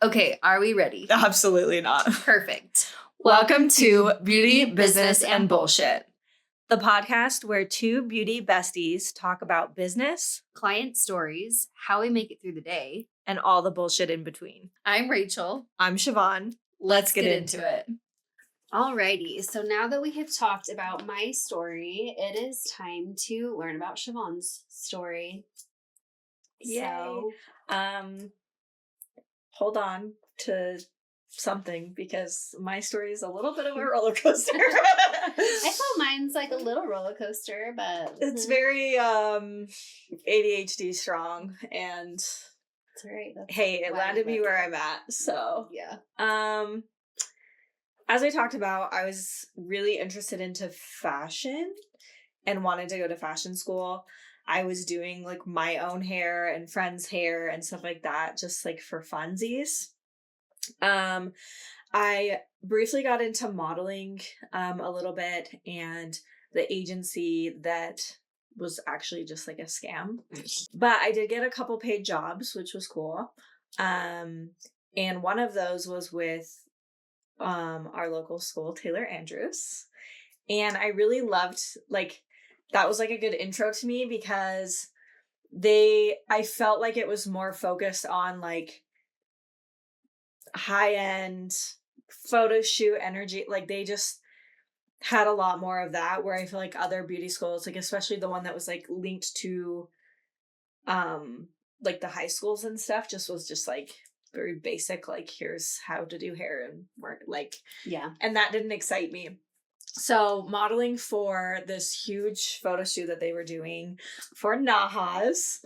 Okay, are we ready? Absolutely not. Perfect. Welcome to Beauty, Business, and Bullshit, the podcast where two beauty besties talk about business, Client stories, how we make it through the day. and all the bullshit in between. I'm Rachel. I'm Chavaun. Let's get into it. Alrighty, so now that we have talked about my story, it is time to learn about Chavaun's story. Yay. So, hold on to something because my story is a little bit of a roller coaster. I thought mine's like a little roller coaster, but it's very ADHD strong, and that's right. Hey, it landed me where I'm at. So yeah. As I talked about, I was really interested into fashion and wanted to go to fashion school. I was doing like my own hair and friends' hair and stuff like that, just like for funsies. I briefly got into modeling a little bit, and the agency that was actually just like a scam. But I did get a couple paid jobs, which was cool. And one of those was with our local school, Taylor Andrews. And I really loved, like, that was like a good intro to me because I felt like it was more focused on like high-end photo shoot energy. Like they just had a lot more of that, where I feel like other beauty schools, like especially the one that was like linked to like the high schools and stuff, just was just like very basic, like here's how to do hair and work, like, yeah. And that didn't excite me. So modeling for this huge photo shoot that they were doing for Nahas,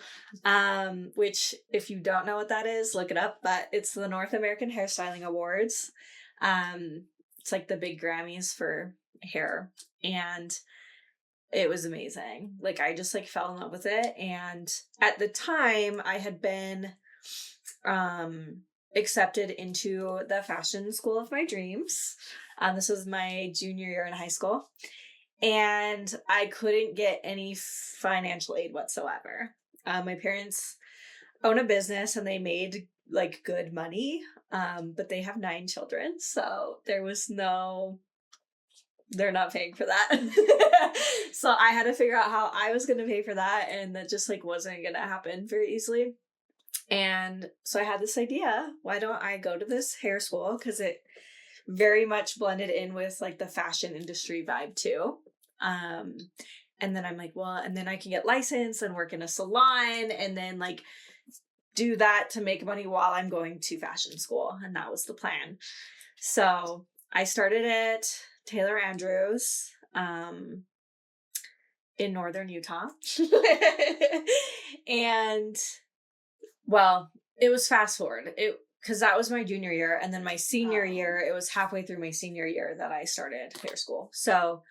which if you don't know what that is, look it up, but it's the North American Hairstyling Awards. It's like the big Grammys for hair, and it was amazing. Like I just like fell in love with it. And at the time I had been accepted into the fashion school of my dreams. This was my junior year in high school, and I couldn't get any financial aid whatsoever. My parents own a business and they made like good money, but they have 9 children, so there was they're not paying for that. So I had to figure out how I was going to pay for that, and that just like wasn't going to happen very easily. And so I had this idea, why don't I go to this hair school? Because it very much blended in with like the fashion industry vibe too. And then I'm like, well, and then I can get licensed and work in a salon and then like do that to make money while I'm going to fashion school. And that was the plan. So I started at Taylor Andrews in northern Utah. And well, it was fast forward. Because that was my junior year, and then my senior year, it was halfway through my senior year that I started hair school. So,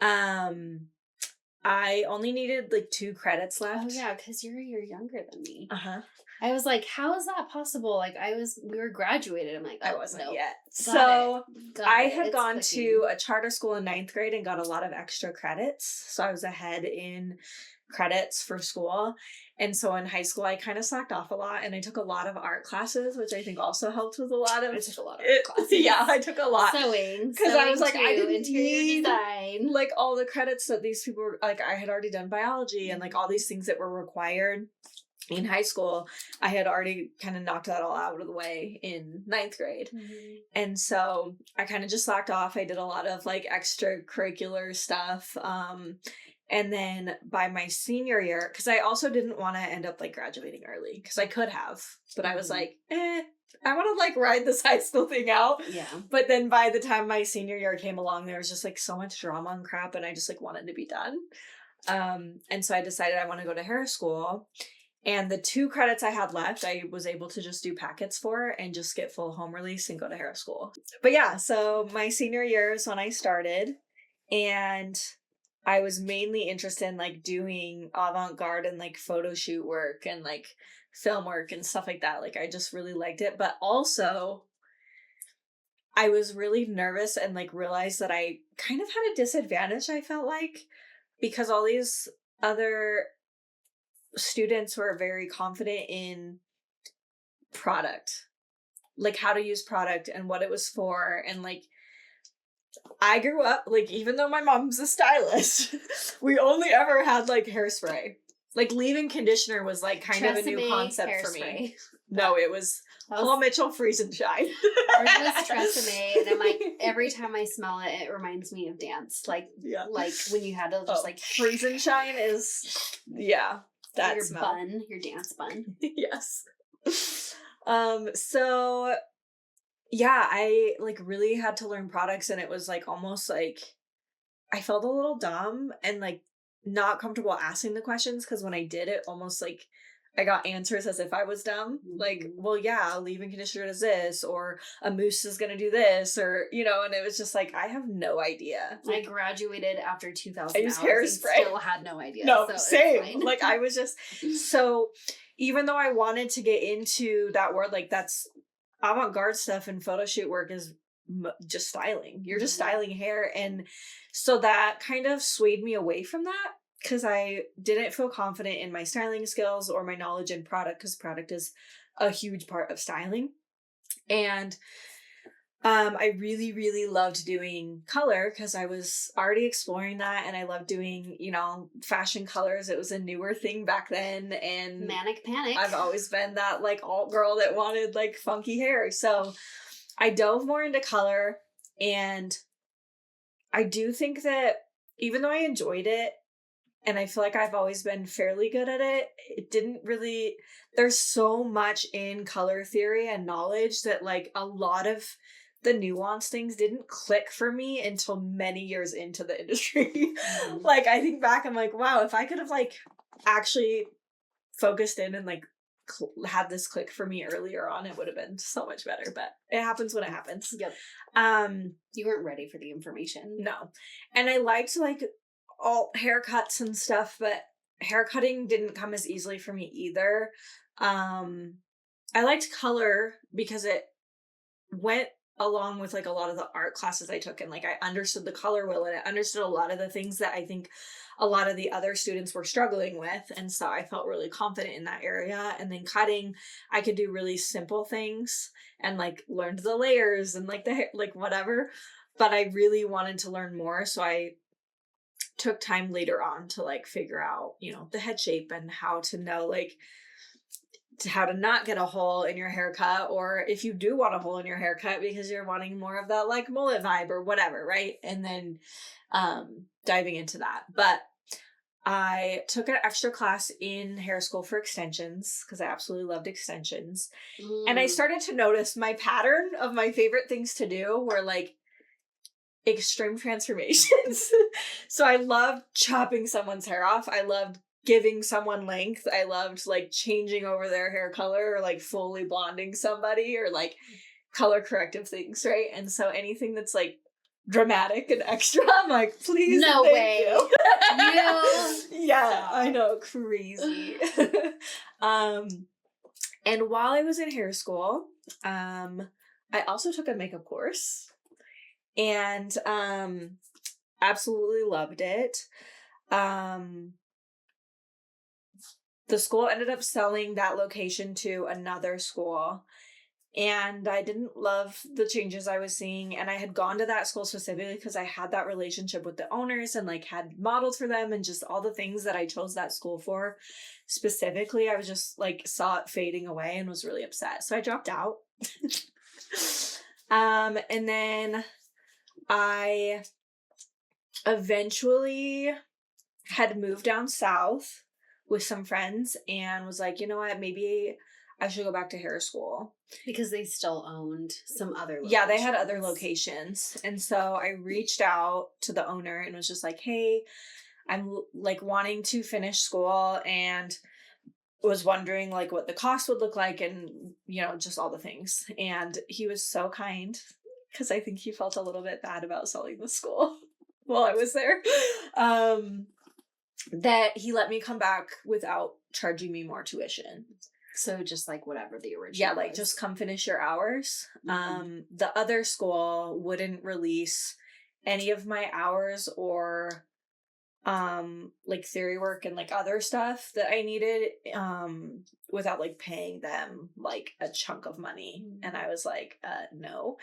I only needed like 2 credits left. Oh yeah, because you're younger than me. Uh-huh. I was like, how is that possible? Like we were graduated. I'm like, I wasn't yet. So I had gone to a charter school in 9th grade and got a lot of extra credits. So I was ahead in credits for school. And so in high school, I kind of slacked off a lot, and I took a lot of art classes, which I think also helped with a lot of. I took a lot of art classes. Yeah, I took a lot. Sewing. Because I was like, I didn't interior need design. like all the credits that these people were, like, I had already done biology and like all these things that were required in high school. I had already kind of knocked that all out of the way in 9th grade. Mm-hmm. And so I kind of just slacked off. I did a lot of like extracurricular stuff. And then by my senior year, because I also didn't want to end up like graduating early, because I could have, but I was like, I want to like ride this high school thing out. Yeah. But then by the time my senior year came along, there was just like so much drama and crap, and I just like wanted to be done. And so I decided I want to go to hair school. And the 2 credits I had left, I was able to just do packets for and just get full home release and go to hair school. But yeah, so my senior year is when I started, and I was mainly interested in like doing avant-garde and like photo shoot work and like film work and stuff like that. Like I just really liked it. But also I was really nervous and like realized that I kind of had a disadvantage, I felt like, because all these other students were very confident in product like how to use product and what it was for. And like, I grew up, like, even though my mom's a stylist, we only ever had like hairspray. Like leave-in conditioner was like kind of a new concept for me. No, it was Paul Mitchell Freeze and Shine. Ours was Tresemme, and I'm like, every time I smell it, it reminds me of dance. Like, like when you had to just like Freeze and Shine is that your smell. bun, your dance bun. Yes. So yeah, I like really had to learn products, and it was like almost like I felt a little dumb and like not comfortable asking the questions, because when I did it, almost like I got answers as if I was dumb. Like, well, yeah, leave-in conditioner does this, or a mousse is gonna do this, or you know, and it was just like I have no idea. I graduated after 2,000 I used hairspray. Still had no idea. No, so same. Like I was just so. Even though I wanted to get into that word, like that's avant-garde stuff, and photo shoot work is just styling. You're just styling hair, and so that kind of swayed me away from that, because I didn't feel confident in my styling skills or my knowledge in product, because product is a huge part of styling. And I really, really loved doing color, because I was already exploring that, and I loved doing, you know, fashion colors. It was a newer thing back then, and Manic Panic. I've always been that like alt girl that wanted like funky hair. So I dove more into color, and I do think that even though I enjoyed it, and I feel like I've always been fairly good at it, it didn't really, there's so much in color theory and knowledge that like a lot of the nuanced things didn't click for me until many years into the industry. Like I think back, I'm like, wow, if I could have like actually focused in and like had this click for me earlier on, it would have been so much better. But it happens when it happens. Yep. You weren't ready for the information. No. And I liked like all haircuts and stuff, but haircutting didn't come as easily for me either. I liked color because it went along with like a lot of the art classes I took, and like I understood the color wheel, and I understood a lot of the things that I think a lot of the other students were struggling with, and so I felt really confident in that area. And then cutting, I could do really simple things and like learned the layers and like the hair, like whatever, but I really wanted to learn more, so I took time later on to like figure out, you know, the head shape and how to know like how to not get a hole in your haircut, or if you do want a hole in your haircut because you're wanting more of that like mullet vibe or whatever, right? And then diving into that. But I took an extra class in hair school for extensions, because I absolutely loved extensions. And I started to notice my pattern of my favorite things to do were like extreme transformations. So I loved chopping someone's hair off. I loved giving someone length. I loved like changing over their hair color, or like fully blonding somebody, or like color corrective things, right? And so anything that's like dramatic and extra, I'm like, please, no way. You. Yeah, I know, crazy. And while I was in hair school, I also took a makeup course, and absolutely loved it. The school ended up selling that location to another school, and I didn't love the changes I was seeing. And I had gone to that school specifically because I had that relationship with the owners and like had modeled for them, and just all the things that I chose that school for specifically. I was just like saw it fading away and was really upset. So I dropped out. And then I eventually had moved down south with some friends and was like, you know what, maybe I should go back to hair school. Because they still owned some other locations. Yeah, they had other locations. And so I reached out to the owner and was just like, hey, I'm like wanting to finish school, and was wondering like what the cost would look like, and you know, just all the things. And he was so kind, because I think he felt a little bit bad about selling the school while I was there, that he let me come back without charging me more tuition. So just like whatever the original Yeah, like just come finish your hours. The other school wouldn't release any of my hours or like theory work and like other stuff that I needed without like paying them like a chunk of money. And I was like, no.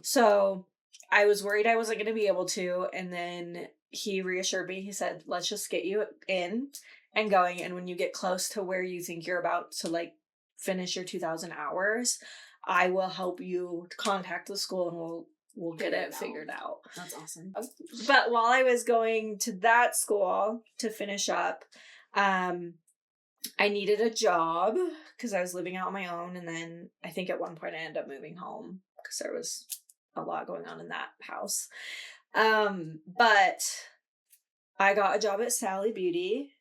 So I was worried I wasn't going to be able to. And then he reassured me. He said, let's just get you in and going. And when you get close to where you think you're about to like finish your 2,000 hours, I will help you contact the school and we'll get it figured out. That's awesome. But while I was going to that school to finish up, I needed a job because I was living out on my own. And then I think at one point I ended up moving home because there was a lot going on in that house. But I got a job at Sally Beauty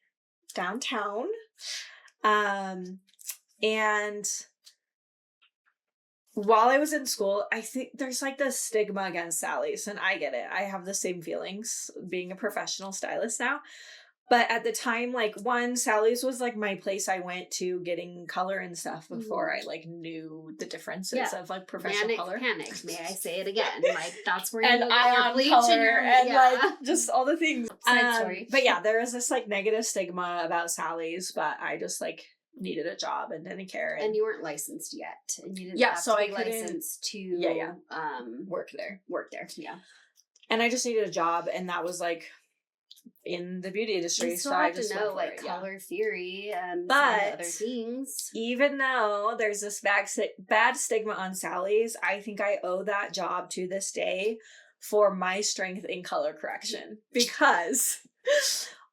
downtown. And while I was in school, I think there's like this stigma against Sally's, and I get it. I have the same feelings being a professional stylist now. But at the time, like, one, Sally's was like my place I went to getting color and stuff before I like knew the differences of like professional Manic color. Panic, may I say it again? Like, that's where and you ion bleach color and like just all the things. Side story. But yeah, there was this like negative stigma about Sally's, but I just like needed a job and didn't care. And you weren't licensed yet, and you didn't have so to I be couldn't licensed to work there. Yeah. And I just needed a job, and that was like in the beauty industry. You still so have I just to know went for like it, color theory and But some of the other things. Even though there's this bad stigma on Sally's, I think I owe that job to this day for my strength in color correction, because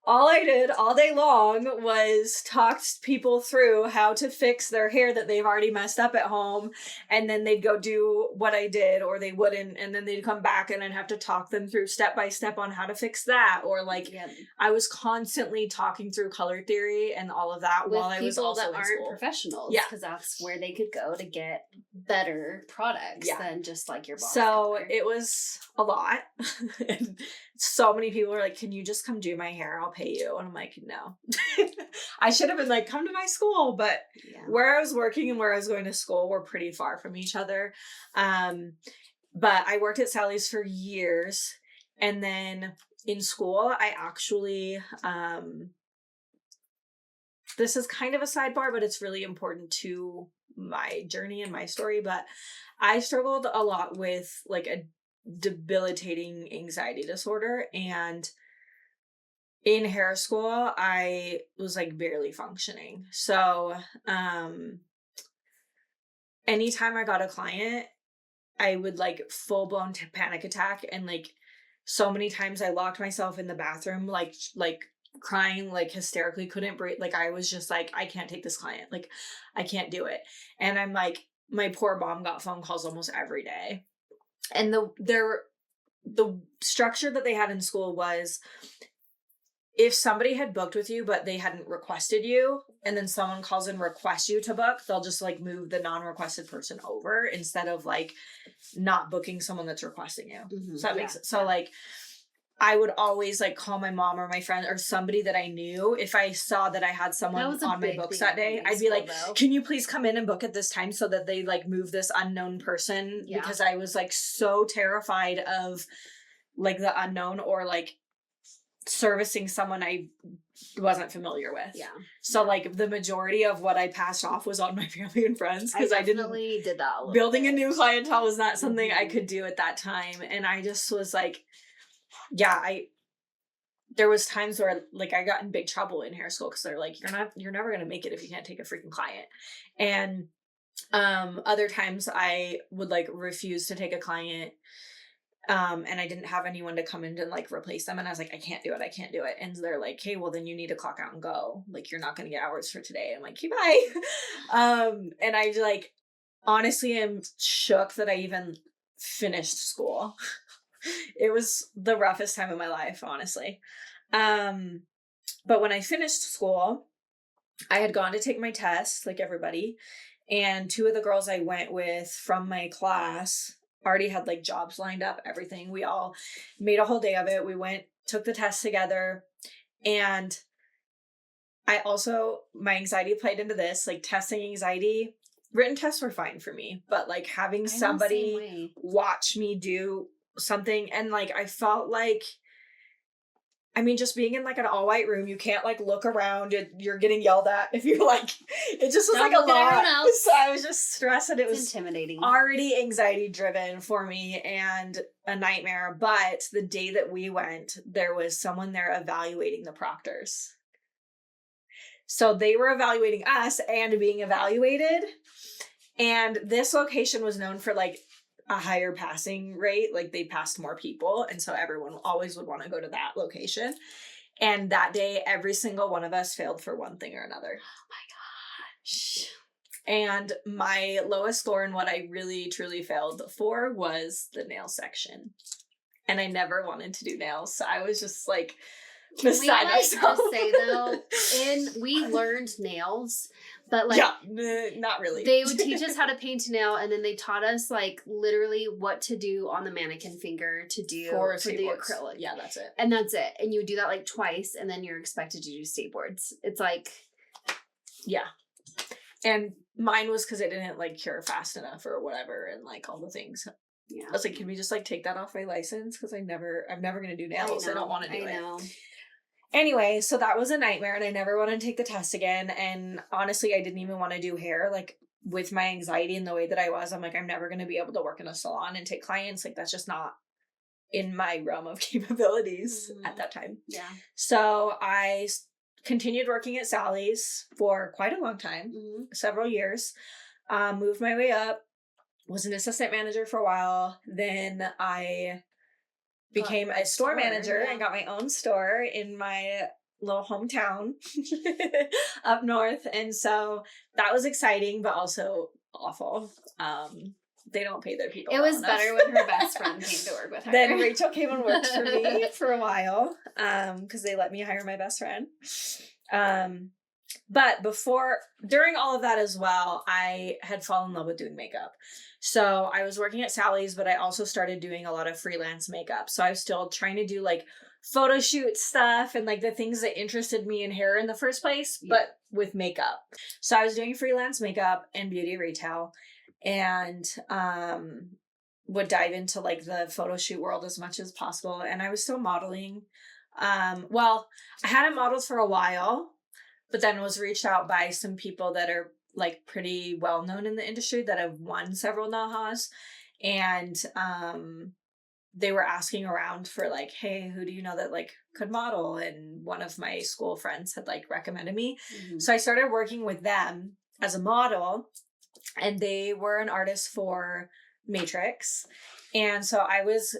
all I did all day long was talk people through how to fix their hair that they've already messed up at home. And then they'd go do what I did, or they wouldn't. And then they'd come back and I'd have to talk them through step by step on how to fix that. Or like, I was constantly talking through color theory and all of that with while I was also that in school. Professionals. Yeah. Because that's where they could go to get better products than just like your boss. So color. it was a lot. And so many people were like, can you just come do my hair? I'll pay you. And I'm like, no. I should have been like, come to my school. But where I was working and where I was going to school were pretty far from each other. But I worked at Sally's for years. And then in school, I actually, this is kind of a sidebar, but it's really important to my journey and my story. But I struggled a lot with like a debilitating anxiety disorder, and in hair school I was like barely functioning. So anytime I got a client, I would like full-blown panic attack, and like so many times I locked myself in the bathroom like crying, like hysterically, couldn't breathe. Like I was just like, I can't take this client, like I can't do it. And I'm like, my poor mom got phone calls almost every day. And the structure that they had in school was, if somebody had booked with you but they hadn't requested you, and then someone calls and requests you to book, they'll just like move the non-requested person over instead of like not booking someone that's requesting you. So that makes it so like I would always like call my mom or my friend or somebody that I knew. If I saw that I had someone on my books that day, I'd be like, can you please come in and book at this time, so that they like move this unknown person, because I was like so terrified of like the unknown, or like servicing someone I wasn't familiar with. Yeah. So like the majority of what I passed off was on my family and friends, because I definitely did that a little building bit. A new clientele was not something I could do at that time. And I just was like, there was times where like I got in big trouble in hair school, because they're like, you're never going to make it if you can't take a freaking client. And other times I would like refuse to take a client, and I didn't have anyone to come in and like replace them, and I was like, I can't do it. And they're like, hey, well then you need to clock out and go, like you're not going to get hours for today. I'm like, okay, bye. And I like honestly am shook that I even finished school. It was the roughest time of my life, honestly. But when I finished school, I had gone to take my test like everybody, and two of the girls I went with from my class already had like jobs lined up, everything. We all made a whole day of it. We went, took the test together, and my anxiety played into this, like testing anxiety. Written tests were fine for me, but like having somebody watch me do something, and like I felt like I mean, just being in like an all white room, you can't like look around. You're getting yelled at if you like. It just was Don't like a look at everyone lot. else. So I was just stressed, and it It's was intimidating. already anxiety driven for me and a nightmare. But the day that we went, there was someone there evaluating the proctors. So they were evaluating us and being evaluated. And this location was known for like a higher passing rate. Like they passed more people. And so everyone always would want to go to that location. And that day, every single one of us failed for one thing or another. Oh my gosh. And my lowest score in what I really, truly failed for was the nail section. And I never wanted to do nails. So I was just like beside myself. Just say though, we learned nails, but like not really. They would teach us how to paint a nail, and then they taught us like literally what to do on the mannequin finger to do for the acrylic. Yeah, that's it. And that's it. And you would do that like twice, and then you're expected to do skateboards. It's like, yeah. And mine was because it didn't like cure fast enough or whatever, and like all the things. Yeah. I was like, can we just like take that off my license? Because I'm never gonna do nails. I don't want to do it. Anyway, so that was a nightmare, and I never wanted to take the test again. And honestly, I didn't even want to do hair. Like with my anxiety and the way that I was, I'm like, I'm never gonna be able to work in a salon and take clients. Like that's just not in my realm of capabilities at that time. Yeah. So I continued working at Sally's for quite a long time, several years. Moved my way up. Was an assistant manager for a while. Then I became a store manager and got my own store in my little hometown up north. And so that was exciting, but also awful. They don't pay their people. It was enough. Better when her best friend came to work with her. Then Rachel came and worked for me for a while, because they let me hire my best friend. But during all of that as well, I had fallen in love with doing makeup. So I was working at Sally's, but I also started doing a lot of freelance makeup. So I was still trying to do like photo shoot stuff and like the things that interested me in hair in the first place, but with makeup. So I was doing freelance makeup and beauty retail, and would dive into like the photo shoot world as much as possible. And I was still modeling. Well, I hadn't modeled for a while, but then was reached out by some people that are like pretty well known in the industry that have won several Nahas. And they were asking around for like, hey, who do you know that like could model? And one of my school friends had like recommended me. So I started working with them as a model, and they were an artist for Matrix. And so I was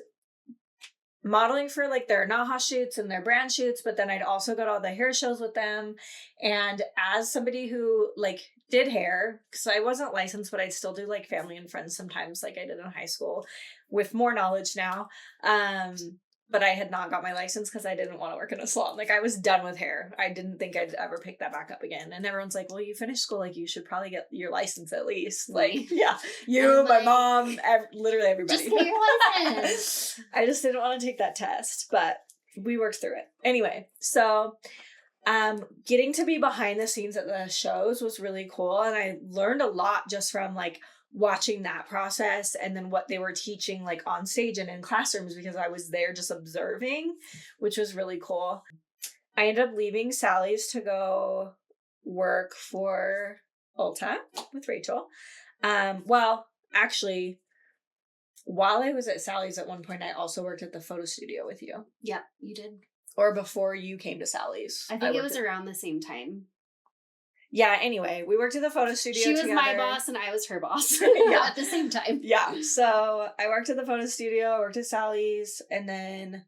modeling for like their Naha shoots and their brand shoots, but then I'd also go to all the hair shows with them. And as somebody who like did hair, because I wasn't licensed, but I'd still do like family and friends sometimes, like I did in high school, with more knowledge now. But I had not got my license because I didn't want to work in a salon. Like I was done with hair. I didn't think I'd ever pick that back up again. And everyone's like, well, you finished school. Like you should probably get your license at least. Like, yeah, you, my mom, literally everybody. Just get your license. I just didn't want to take that test, but we worked through it. Anyway, so getting to be behind the scenes at the shows was really cool. And I learned a lot just from like watching that process, and then what they were teaching like on stage and in classrooms, because I was there just observing, which was really cool. I ended up leaving Sally's to go work for Ulta with Rachel. Well, actually, while I was at Sally's at one point, I also worked at the photo studio with you. Yeah, you did. Or before you came to Sally's. I think it was around the same time. Yeah, anyway, we worked at the photo studio She was together. my boss and I was her boss Yeah. at the same time. Yeah, so I worked at the photo studio, worked at Sally's, and then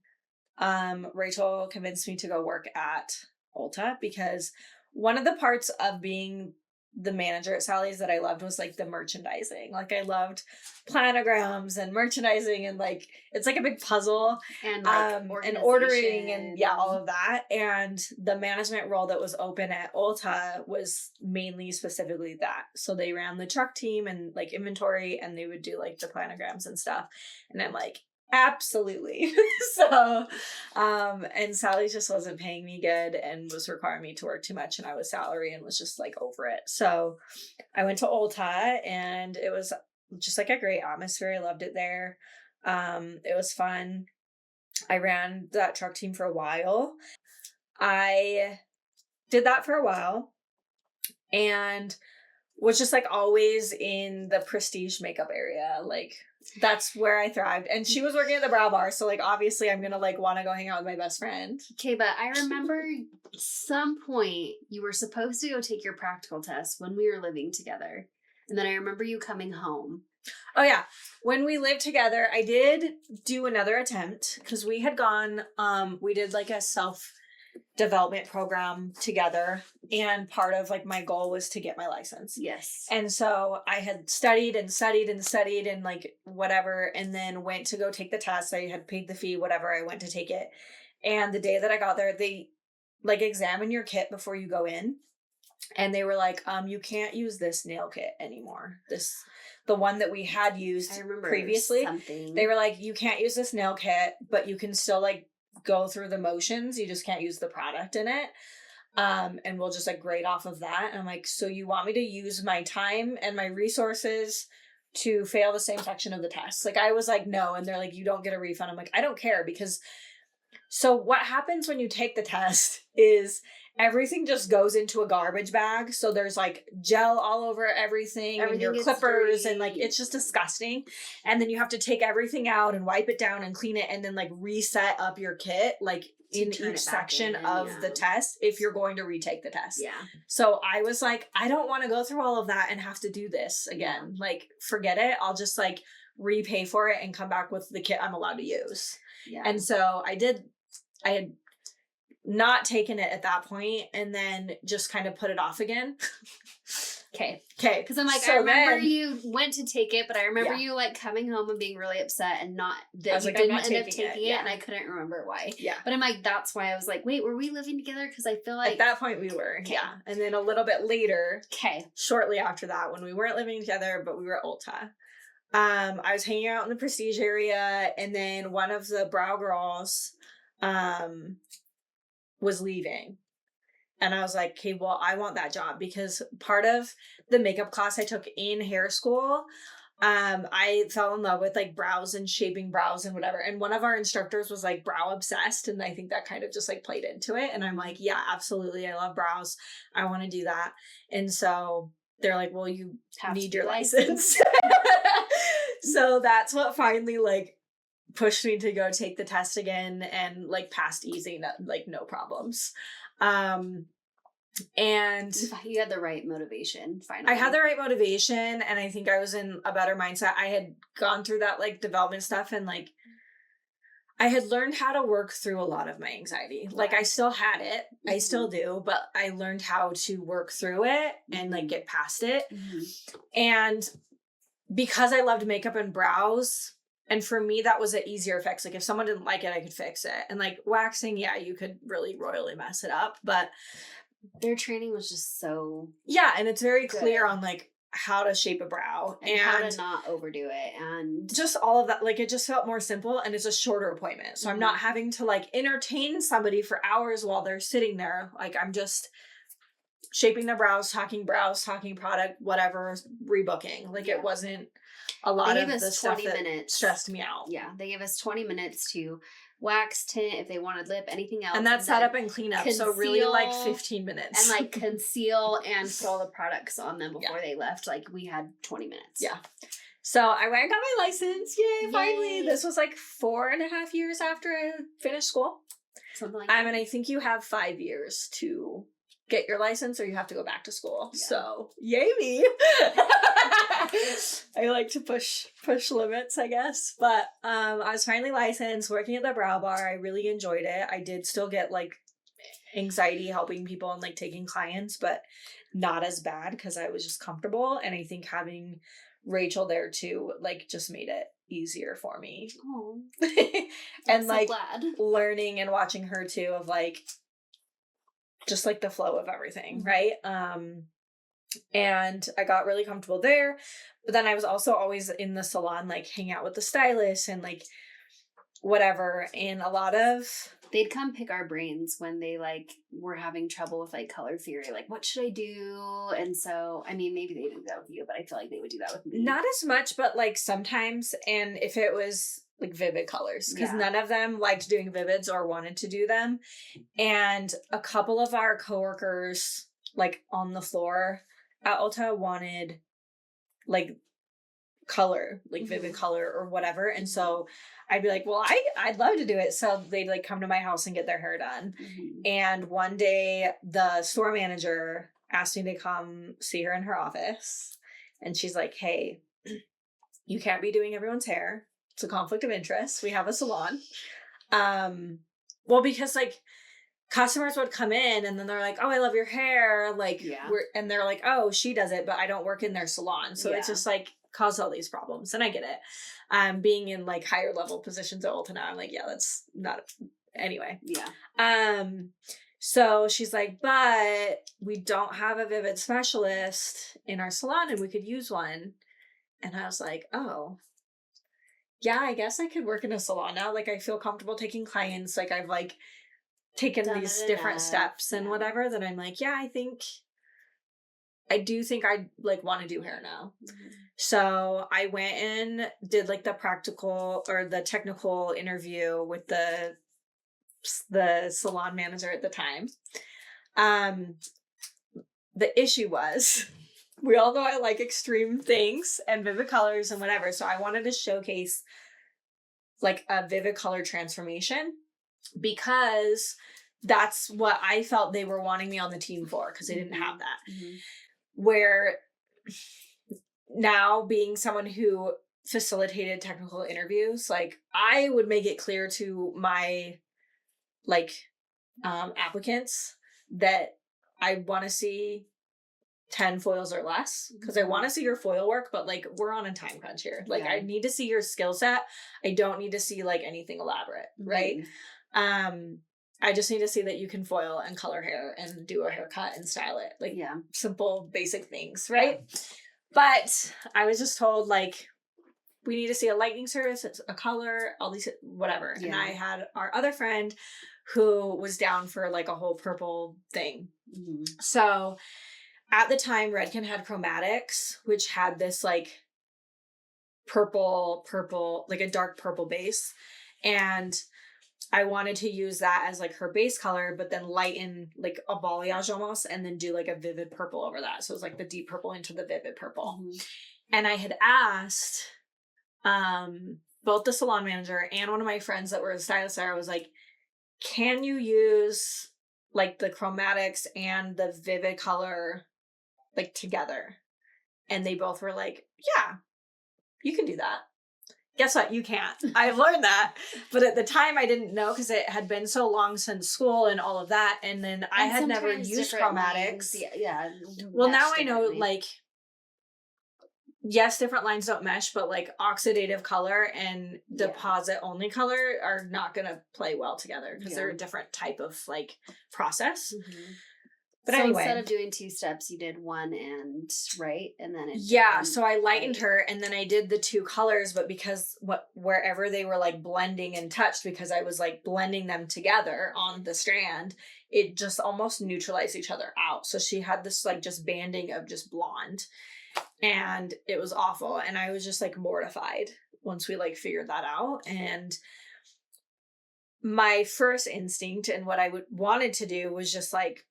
Rachel convinced me to go work at Ulta, because one of the parts of being the manager at Sally's that I loved was like the merchandising. Like I loved planograms and merchandising, and like it's like a big puzzle, and like and ordering and all of that. And the management role that was open at Ulta was mainly specifically that. So they ran the truck team and like inventory, and they would do like the planograms and stuff. And I'm like, absolutely. So and Sally just wasn't paying me good and was requiring me to work too much, and I was salary and was just like over it. So I went to Ulta, and it was just like a great atmosphere. I loved it there. It was fun. I ran that truck team for a while. I did that for a while and was just like always in the prestige makeup area. Like that's where I thrived. And she was working at the Brow Bar, so like obviously I'm gonna like want to go hang out with my best friend. Okay, but I remember some point you were supposed to go take your practical test when we were living together. And then I remember you coming home. Oh yeah. When we lived together, I did do another attempt because we had gone, we did like a self-development program together. And part of like my goal was to get my license. Yes. And so I had studied and like whatever, and then went to go take the test. I had paid the fee, whatever. I went to take it. And the day that I got there, they like examine your kit before you go in. And they were like, you can't use this nail kit anymore. The one that we had used I remember previously. something. They were like, you can't use this nail kit, but you can still like go through the motions. You just can't use the product in it. And we'll just like grade off of that. And I'm like, so you want me to use my time and my resources to fail the same section of the test? Like I was like, no. And they're like, you don't get a refund. I'm like, I don't care, because so what happens when you take the test is everything just goes into a garbage bag. So there's like gel all over everything and your clippers and like it's just disgusting. And then you have to take everything out and wipe it down and clean it and then like reset up your kit like in each section of the test if you're going to retake the test. Yeah. So I was like, I don't want to go through all of that and have to do this again. Like forget it. I'll just like repay for it and come back with the kit I'm allowed to use. Yeah. And so I had not taken it at that point and then just kind of put it off again. Okay. Because I'm like, so I remember you went to take it, but I remember you like coming home and being really upset and not that you didn't end up taking it, and I couldn't remember why. Yeah. But I'm like, that's why I was like, wait, were we living together? Because I feel like at that point we were. Okay. Yeah. And then a little bit later, shortly after that, when we weren't living together, but we were at Ulta. I was hanging out in the prestige area, and then one of the brow girls was leaving. And I was like, okay, well, I want that job, because part of the makeup class I took in hair school, I fell in love with like brows and shaping brows and whatever. And one of our instructors was like brow obsessed. And I think that kind of just like played into it. And I'm like, yeah, absolutely. I love brows. I want to do that. And so they're like, well, you need your license. So that's what finally like pushed me to go take the test again, and like passed easy, like no problems. And you had the right motivation finally. I had the right motivation, and I think I was in a better mindset. I had gone through that like development stuff, and like I had learned how to work through a lot of my anxiety. Like I still had it, I still do, but I learned how to work through it and like get past it. And because I loved makeup and brows, and for me, that was an easier fix. Like if someone didn't like it, I could fix it. And like waxing, yeah, you could really royally mess it up. But their training was just so... Yeah, and it's very clear on like how to shape a brow. And how to not overdo it. And just all of that. Like it just felt more simple, and it's a shorter appointment. So I'm not having to like entertain somebody for hours while they're sitting there. Like I'm just shaping their brows, talking product, whatever, rebooking. Like it wasn't a lot of the stuff that stressed me out. Yeah, they gave us 20 minutes to wax, tint, if they wanted lip, anything else. And that's setup and cleanup. Conceal, so really like 15 minutes. And like conceal and put all the products on them before they left. Like we had 20 minutes. Yeah. So I went and got my license. Yay, finally. This was like 4.5 years after I finished school. Something like that. And I think you have 5 years to get your license, or you have to go back to school. Yeah. So yay me. I like to push limits, I guess. But I was finally licensed, working at the Brow Bar. I really enjoyed it. I did still get like anxiety helping people and like taking clients, but not as bad because I was just comfortable. And I think having Rachel there too, like just made it easier for me. Oh, and so like glad. Learning and watching her too, of like just like the flow of everything, right? And I got really comfortable there. But then I was also always in the salon, like hang out with the stylist and like whatever. And a lot of... They'd come pick our brains when they like were having trouble with like color theory. Like, what should I do? And so, I mean, maybe they do that with you, but I feel like they would do that with me. Not as much, but like sometimes. And if it was like vivid colors because Yeah. none of them liked doing vivids or wanted to do them. And a couple of our coworkers, like on the floor at Ulta, wanted like color, like vivid color or whatever. And so I'd be like, well, I'd love to do it. So they'd like come to my house and get their hair done. And one day the store manager asked me to come see her in her office. And she's like, hey, you can't be doing everyone's hair. It's a conflict of interest. We have a salon. Well, because like customers would come in and then they're like, oh, I love your hair. Like, and they're like, oh, she does it, but I don't work in their salon. So it's just like caused all these problems. And I get it. Being in like higher level positions at Ulta now, I'm like, yeah, that's not, anyway. Yeah. So she's like, but we don't have a vivid specialist in our salon and we could use one. And I was like, oh, yeah, I guess I could work in a salon now. Like, I feel comfortable taking clients. Like, I've like taken these different steps and whatever that I'm like, yeah, I do think I like want to do hair now. So I went and did like the practical or the technical interview with the salon manager at the time. The issue was, we all know I like extreme things and vivid colors and whatever. So I wanted to showcase like a vivid color transformation because that's what I felt they were wanting me on the team for because they didn't have that. Where now being someone who facilitated technical interviews, like I would make it clear to my like applicants that I want to see 10 foils or less because I want to see your foil work, but like we're on a time crunch here. Like I need to see your skill set. I don't need to see like anything elaborate, right? I just need to see that you can foil and color hair and do a haircut and style it. Like simple, basic things, right? But I was just told like, we need to see a lighting service, a color, all these, whatever. And I had our other friend who was down for like a whole purple thing. So at the time, Redken had chromatics, which had this like purple, like a dark purple base. And I wanted to use that as like her base color, but then lighten like a balayage almost, and then do like a vivid purple over that. So it was like the deep purple into the vivid purple. And I had asked both the salon manager and one of my friends that were a stylist there, I was like, can you use like the chromatics and the vivid color like together? And they both were like, yeah, you can do that. Guess what? You can't. I've learned that. But at the time I didn't know because it had been so long since school and all of that. And then I had never used chromatics. Well, now I know like, yes, different lines don't mesh, but like oxidative color and deposit only color are not going to play well together because they're a different type of like process. But so anyway, instead of doing 2 steps, you did 1 and right, and then it. So I lightened her, and then I did the 2 colors, but because wherever they were like blending and touched, because I was like blending them together on the strand, it just almost neutralized each other out. So she had this like just banding of just blonde, and it was awful. And I was just like mortified once we like figured that out. And my first instinct and what I wanted to do was just like,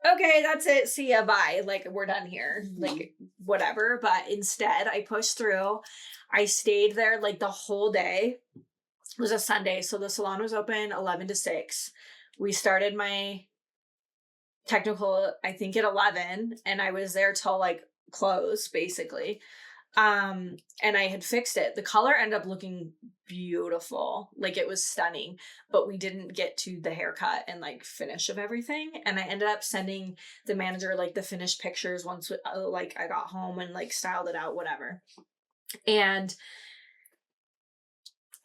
okay, that's it. See ya. Bye. Like, we're done here. Like, whatever. But instead, I pushed through. I stayed there like the whole day. It was a Sunday. So the salon was open 11 to 6. We started my technical, I think, at 11. And I was there till like close, basically. And I had fixed it. The color ended up looking beautiful. Like it was stunning, but we didn't get to the haircut and like finish of everything. And I ended up sending the manager like the finished pictures once like I got home and like styled it out, whatever. And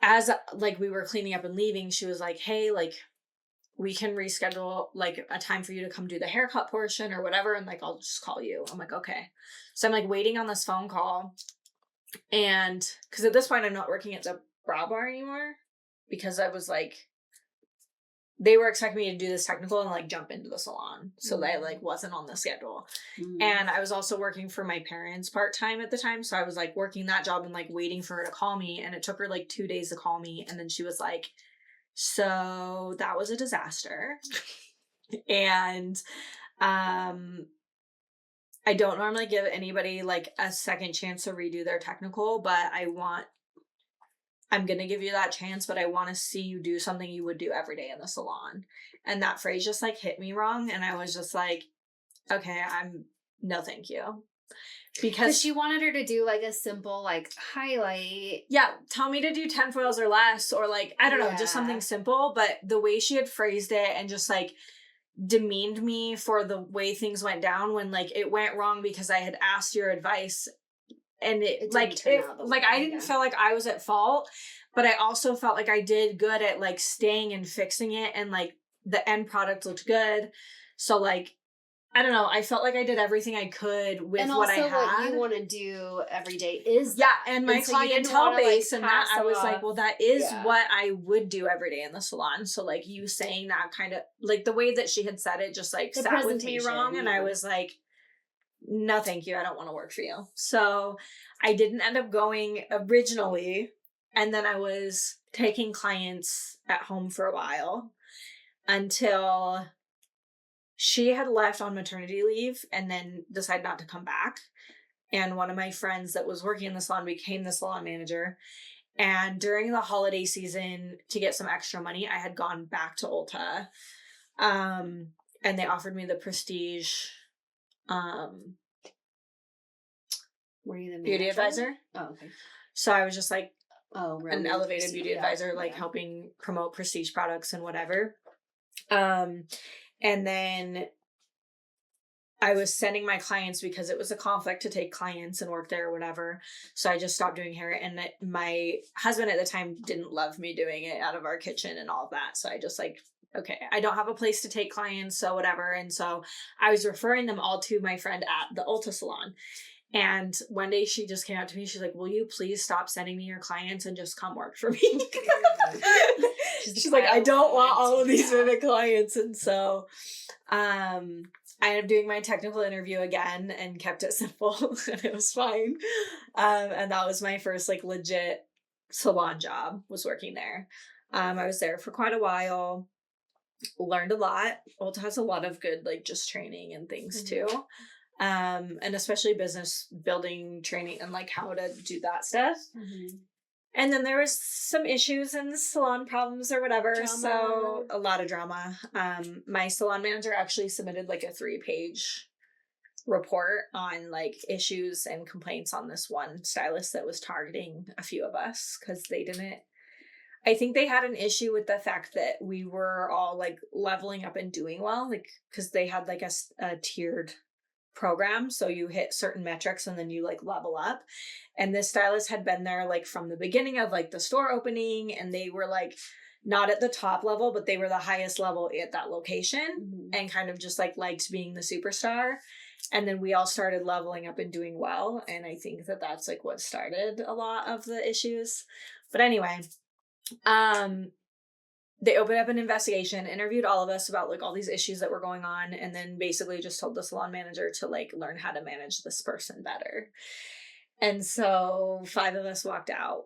as like we were cleaning up and leaving, she was like, hey, like we can reschedule like a time for you to come do the haircut portion or whatever. And like, I'll just call you. I'm like, okay. So I'm like waiting on this phone call. And because at this point I'm not working at the brow bar anymore because I was like they were expecting me to do this technical and like jump into the salon. So that I like wasn't on the schedule. And I was also working for my parents part-time at the time. So I was like working that job and like waiting for her to call me. And it took her like 2 days to call me. And then she was like, so that was a disaster. And I don't normally give anybody like a second chance to redo their technical, but I'm going to give you that chance, but I want to see you do something you would do every day in the salon. And that phrase just like hit me wrong. And I was just like, okay, no, thank you. Because she wanted her to do like a simple like highlight. Yeah. Tell me to do 10 foils or less, or like, I don't know, just something simple. But the way she had phrased it and just like demeaned me for the way things went down when like it went wrong because I had asked your advice. And I didn't feel like I was at fault, but I also felt like I did good at like staying and fixing it, and like the end product looked good. So like, I don't know, I felt like I did everything I could with what I had. And also what you want to do every day is and my clientele base and that, I was like, well, that is what I would do every day in the salon. So like you saying that kind of, like the way that she had said it just like sat with me wrong, and I was like, no, thank you. I don't want to work for you. So I didn't end up going originally. And then I was taking clients at home for a while until she had left on maternity leave and then decided not to come back. And one of my friends that was working in the salon became the salon manager. And during the holiday season, to get some extra money, I had gone back to Ulta. And they offered me the Prestige were you the beauty advisor? Oh, okay. So I was just like an elevated beauty advisor, like helping promote prestige products and whatever. And then I was sending my clients because it was a conflict to take clients and work there or whatever. So I just stopped doing hair. And my husband at the time didn't love me doing it out of our kitchen and all of that. So I just like, okay, I don't have a place to take clients, so whatever. And so I was referring them all to my friend at the Ulta salon. And one day she just came out to me. She's like, will you please stop sending me your clients and just come work for me? She's like, I don't want all of these women clients. And so I ended up doing my technical interview again and kept it simple. And it was fine. And that was my first like legit salon job, was working there. I was there for quite a while. Learned a lot. Ulta has a lot of good like just training and things too. And especially business building training and like how to do that stuff. And then there was some issues and salon problems or whatever. Drama. So a lot of drama. My salon manager actually submitted like a 3-page report on like issues and complaints on this one stylist that was targeting a few of us because I think they had an issue with the fact that we were all like leveling up and doing well, like because they had like a tiered program. So you hit certain metrics and then you like level up. And this stylist had been there like from the beginning of like the store opening, and they were like not at the top level, but they were the highest level at that location and kind of just like liked being the superstar. And then we all started leveling up and doing well. And I think that that's like what started a lot of the issues. But anyway, they opened up an investigation, interviewed all of us about like all these issues that were going on, and then basically just told the salon manager to like learn how to manage this person better. And so 5 of us walked out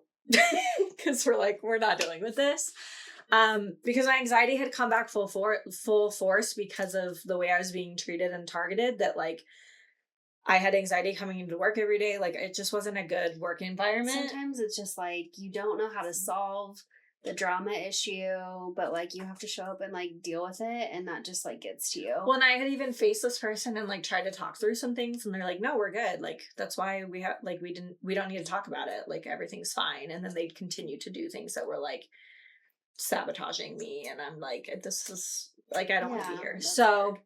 because we're like, we're not dealing with this. Because my anxiety had come back full force because of the way I was being treated and targeted, that like I had anxiety coming into work every day. Like it just wasn't a good work environment. Sometimes it's just like you don't know how to solve the drama issue, but like you have to show up and like deal with it, and that just like gets to you. Well, and I had even faced this person and like tried to talk through some things, and they're like, no, we're good. Like that's why we have like we don't need to talk about it. Like everything's fine. And then they'd continue to do things that were like sabotaging me, and I'm like, this is like I don't want to be here. So hard.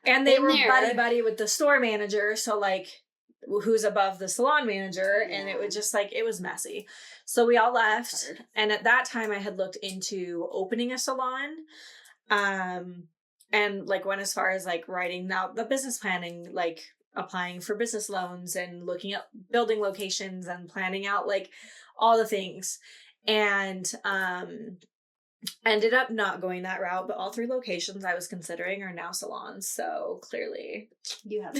And they were buddy with the store manager, so like who's above the salon manager, and it was just like it was messy. So we all left, and at that time I had looked into opening a salon, and like went as far as like writing out the business planning, like applying for business loans and looking at building locations and planning out like all the things. And ended up not going that route, but all 3 locations I was considering are now salons, so clearly You have.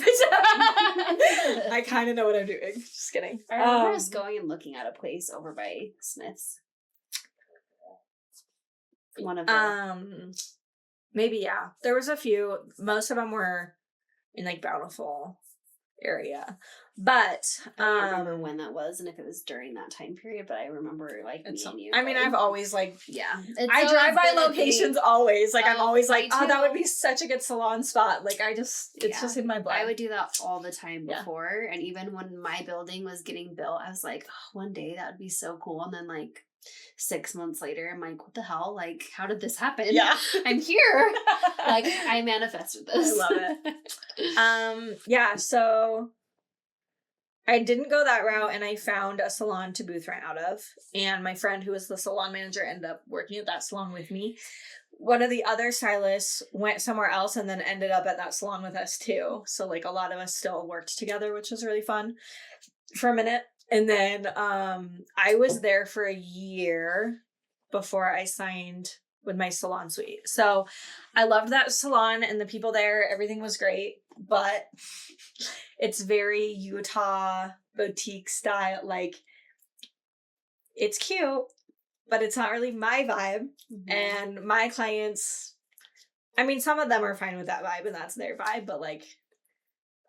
I kind of know what I'm doing. Just kidding. I remember us going and looking at a place over by Smith's. One of them. Maybe, yeah. There was a few. Most of them were in like Bountiful area. But I don't remember when that was and if it was during that time period, but I remember like me and you. I mean, I've always like, yeah. I drive by locations always. Like I'm always like, I oh, that would be such a good salon spot. Like it's just in my blood. I would do that all the time before. And even when my building was getting built, I was like, oh, one day that would be so cool. And then like 6 months later, I'm like, what the hell? Like, how did this happen? Yeah. I'm here. Like, I manifested this. I love it. Yeah, so I didn't go that route, and I found a salon to booth rent out of. And my friend, who was the salon manager, ended up working at that salon with me. One of the other stylists went somewhere else and then ended up at that salon with us too. So like a lot of us still worked together, which was really fun for a minute. And then I was there for a year before I signed with my salon suite. So I loved that salon and the people there. Everything was great, but it's very Utah boutique style. Like, it's cute, but it's not really my vibe. Mm-hmm. And my clients, I mean, some of them are fine with that vibe and that's their vibe, but like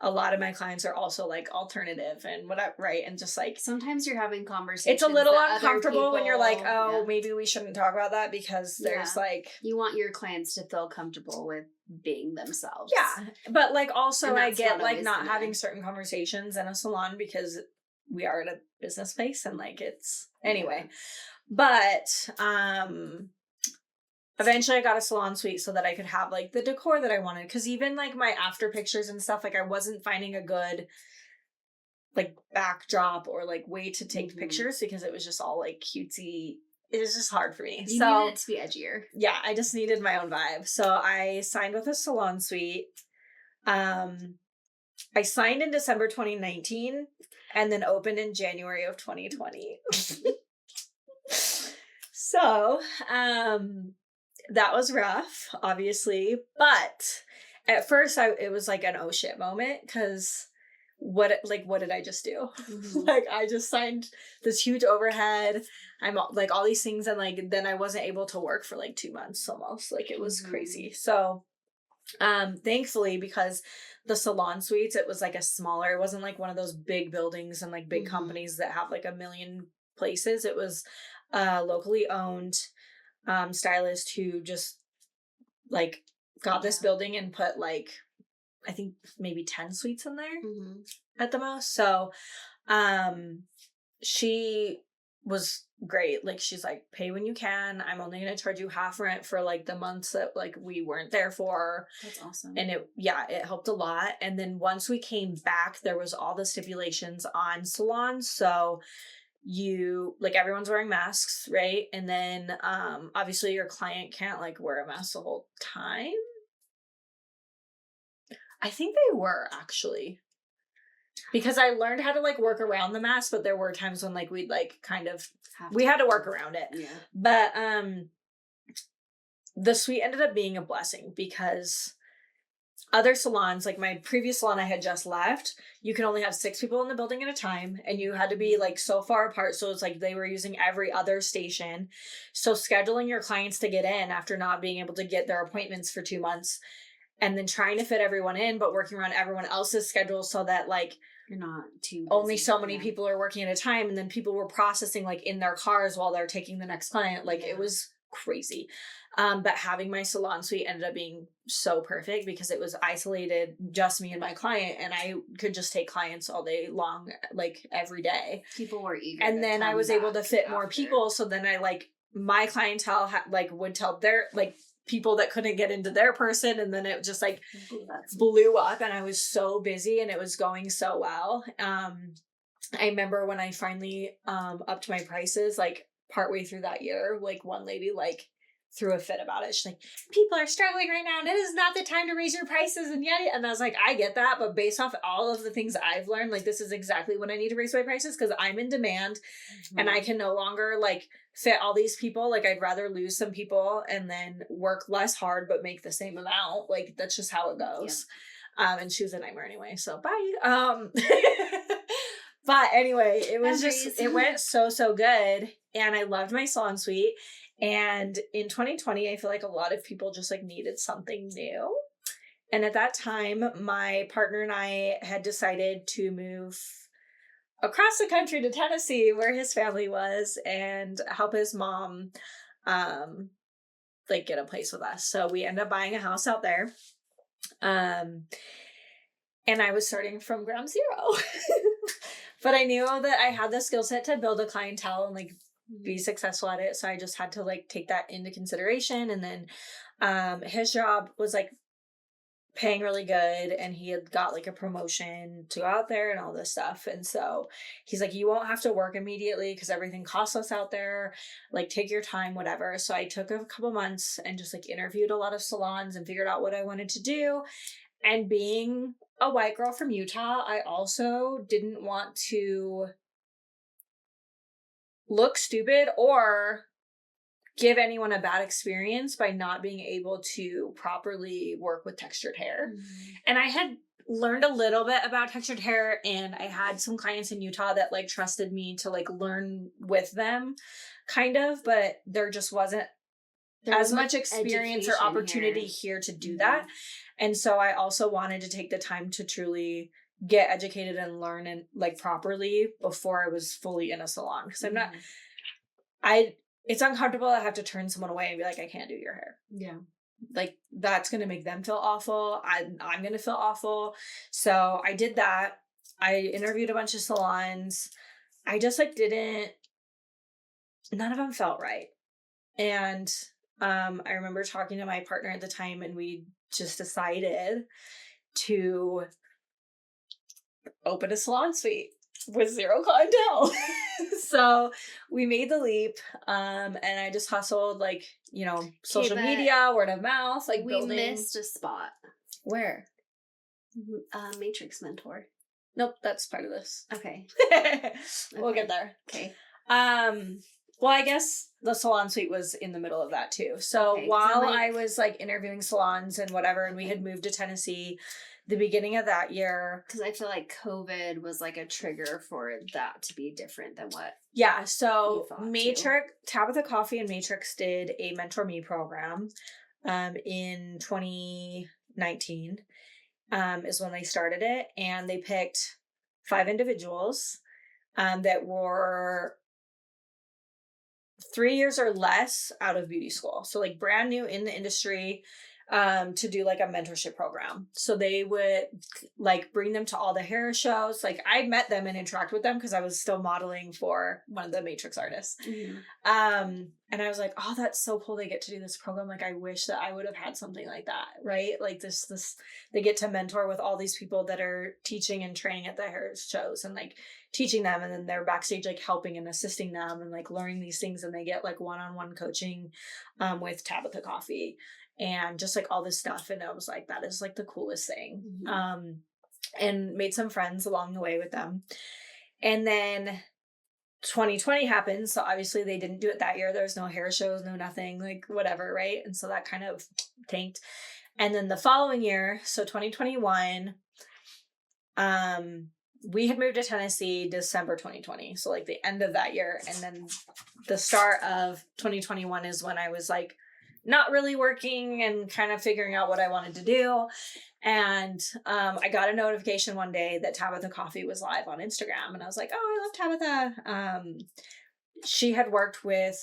a lot of my clients are also like alternative and whatever, right? And just like sometimes you're having conversations. It's a little uncomfortable when you're like, oh, maybe we shouldn't talk about that because there's like, you want your clients to feel comfortable with being themselves. Yeah. But like also I get like not having certain conversations in a salon because we are at a business place and like it's anyway. But eventually I got a salon suite so that I could have like the decor that I wanted. Because even like my after pictures and stuff, like I wasn't finding a good like backdrop or like way to take pictures because it was just all like cutesy. It was just hard for me. You needed it to be edgier. Yeah, I just needed my own vibe. So I signed with a salon suite. I signed in December 2019 and then opened in January of 2020. So, that was rough, obviously, but at first it was like an oh shit moment because what did I just do? Mm-hmm. Like I just signed this huge overhead. I'm like all these things and like then I wasn't able to work for like 2 months almost. Like it was crazy. So thankfully because the salon suites, it was like a smaller, it wasn't like one of those big buildings and like big companies that have like a million places. It was locally owned stylist who just like got this building and put like I think maybe 10 suites in there at the most. So she was great. Like she's like, pay when you can. I'm only gonna charge you half rent for like the months that like we weren't there for. That's awesome. And it helped a lot. And then once we came back, there was all the stipulations on salons. So you like everyone's wearing masks, right? And then obviously your client can't like wear a mask the whole time. I think they were actually, because I learned how to like work around the mask, but there were times when like we'd like kind of we had to work around it. Yeah. But the suite ended up being a blessing because other salons, like my previous salon I had just left, you could only have 6 people in the building at a time and you had to be like so far apart. So it's like they were using every other station. So scheduling your clients to get in after not being able to get their appointments for 2 months and then trying to fit everyone in, but working around everyone else's schedule so that like you're not too busy. Only so many people are working at a time. And then people were processing like in their cars while they're taking the next client. Like it was crazy. But having my salon suite ended up being so perfect because it was isolated, just me and my client, and I could just take clients all day long, like every day. People were eager. And then I was able to fit more people. So then I like my clientele would tell their like people that couldn't get into their person, and then it just like blew up, and I was so busy and it was going so well. I remember when I finally upped my prices, like partway through that year, like one lady like threw a fit about it. She's like, people are struggling right now and it is not the time to raise your prices and yet. And I was like, I get that. But based off all of the things I've learned, like this is exactly when I need to raise my prices because I'm in demand and I can no longer like fit all these people. Like I'd rather lose some people and then work less hard, but make the same amount. Like that's just how it goes. Yeah. And she was a nightmare anyway. So bye. But anyway, it was it went so good. And I loved my salon suite. And in 2020, I feel like a lot of people just like needed something new. And at that time, my partner and I had decided to move across the country to Tennessee where his family was and help his mom like get a place with us. So we ended up buying a house out there. And I was starting from ground zero. But I knew that I had the skill set to build a clientele and like be successful at it. So I just had to like take that into consideration. And then his job was like paying really good and he had got like a promotion to go out there and all this stuff. And so he's like, you won't have to work immediately because everything costs us out there. Like take your time, whatever. So I took a couple months and just like interviewed a lot of salons and figured out what I wanted to do. And being a white girl from Utah, I also didn't want to look stupid or give anyone a bad experience by not being able to properly work with textured hair. Mm-hmm. And I had learned a little bit about textured hair and I had some clients in Utah that like trusted me to like learn with them kind of, but there just wasn't as much experience or opportunity here to do that. And so I also wanted to take the time to truly get educated and learn and like properly before I was fully in a salon. Because I'm not, it's uncomfortable to have to turn someone away and be like, I can't do your hair. Yeah. Like that's going to make them feel awful. I'm going to feel awful. So I did that. I interviewed a bunch of salons. I just like none of them felt right. And I remember talking to my partner at the time and we just decided to open a salon suite with zero clientele. So we made the leap. And I just hustled like, social media, word of mouth, like we missed a spot. Where? Matrix mentor. Nope, that's part of this. Okay. We'll get there. Okay. Well, I guess the salon suite was in the middle of that too. So while I was like interviewing salons and whatever, and we had moved to Tennessee the beginning of that year. Because I feel like COVID was like a trigger for that to be different than what. Yeah. So Tabitha Coffee and Matrix did a Mentor Me program in 2019 is when they started it. And they picked 5 individuals that were 3 years or less out of beauty school. So like brand new in the industry to do like a mentorship program. So they would like bring them to all the hair shows. Like I met them and interact with them because I was still modeling for one of the Matrix artists. Mm-hmm. And I was like, oh, that's so cool. They get to do this program. Like I wish that I would have had something like that. Right. Like this, they get to mentor with all these people that are teaching and training at the hair shows and like teaching them. And then they're backstage, like helping and assisting them and like learning these things. And they get like one-on-one coaching with Tabitha Coffee. And just like all this stuff. And I was like, that is like the coolest thing. Mm-hmm. And made some friends along the way with them. And then 2020 happened. So obviously they didn't do it that year. There was no hair shows, no nothing, like whatever. Right. And so that kind of tanked. And then the following year, so 2021, we had moved to Tennessee December 2020. So like the end of that year. And then the start of 2021 is when I was like, not really working and kind of figuring out what I wanted to do. And I got a notification one day that Tabitha Coffee was live on Instagram. And I was like, oh, I love Tabitha. She had worked with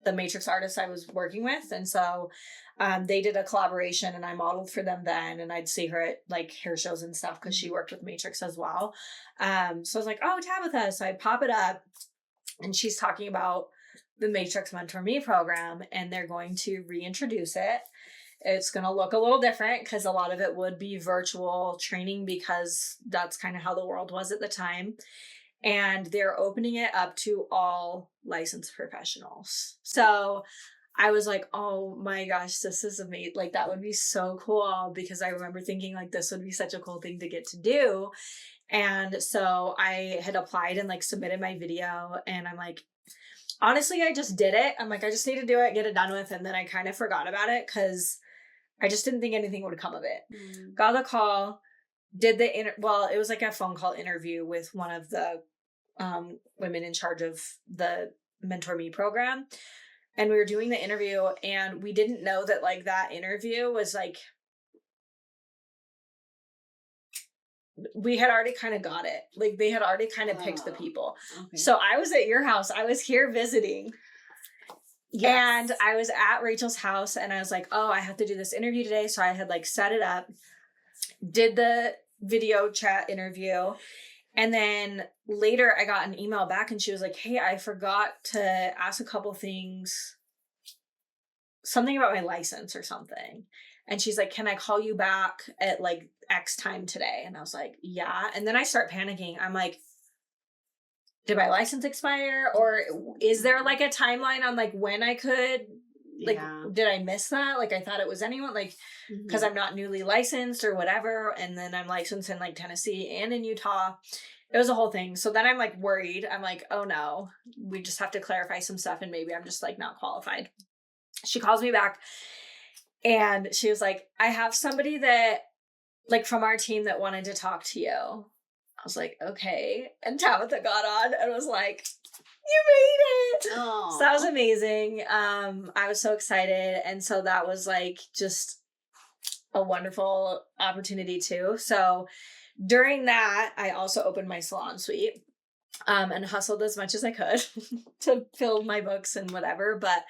the Matrix artists I was working with. And so they did a collaboration and I modeled for them then. And I'd see her at like hair shows and stuff because she worked with Matrix as well. So I was like, oh, Tabitha. So I pop it up and she's talking about the Matrix Mentor Me program and they're going to reintroduce it. It's going to look a little different because a lot of it would be virtual training because that's kind of how the world was at the time. And they're opening it up to all licensed professionals. So I was like, oh my gosh, this is amazing. Like, that would be so cool, because I remember thinking like this would be such a cool thing to get to do. And so I had applied and like submitted my video, and I'm like, honestly, I just did it. I'm like, I just need to do it, get it done with. And then I kind of forgot about it because I just didn't think anything would come of it. Got the call, did the well, it was like a phone call interview with one of the women in charge of the Mentor Me program. And we were doing the interview, and we didn't know that like that interview was like, we had already kind of got it. Like, they had already kind of picked the people. Okay. So I was at your house. I was here visiting. Yes. And I was at Rachel's house, and I was like, oh, I have to do this interview today. So I had like set it up, did the video chat interview. And then later I got an email back, and she was like, hey, I forgot to ask a couple things, something about my license or something. And she's like, can I call you back at like X time today? And I was like, yeah. And then I start panicking. I'm like, did my license expire? Or is there like a timeline on like when I could, like, did I miss that? Like, I thought it was anyone, like, because I'm not newly licensed or whatever. And then I'm licensed in like Tennessee and in Utah. It was a whole thing. So then I'm like worried. I'm like, oh no, we just have to clarify some stuff, and maybe I'm just like not qualified. She calls me back, and she was like, I have somebody that like from our team that wanted to talk to you. I was like, okay. And Tabitha got on and was like, you made it. Aww. So that was amazing. I was so excited. And so that was like just a wonderful opportunity too. So during that, I also opened my salon suite, and hustled as much as I could to fill my books and whatever. But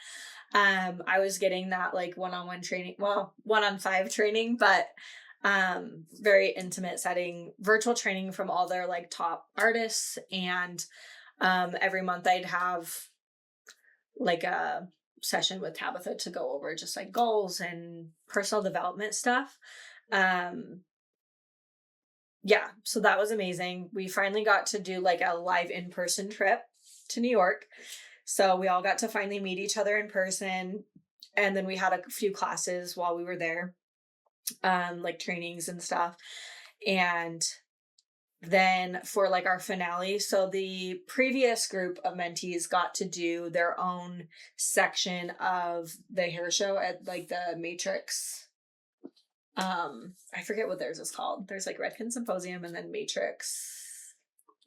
I was getting that like one-on-one training, well, 1-on-5 training, but very intimate setting, virtual training from all their like top artists. And every month I'd have like a session with Tabitha to go over just like goals and personal development stuff. Yeah, so that was amazing. We finally got to do like a live in-person trip to New York. So we all got to finally meet each other in person. And then we had a few classes while we were there, like trainings and stuff. And then for like our finale, so the previous group of mentees got to do their own section of the hair show at like the Matrix. I forget what theirs is called. There's like Redken Symposium and then Matrix.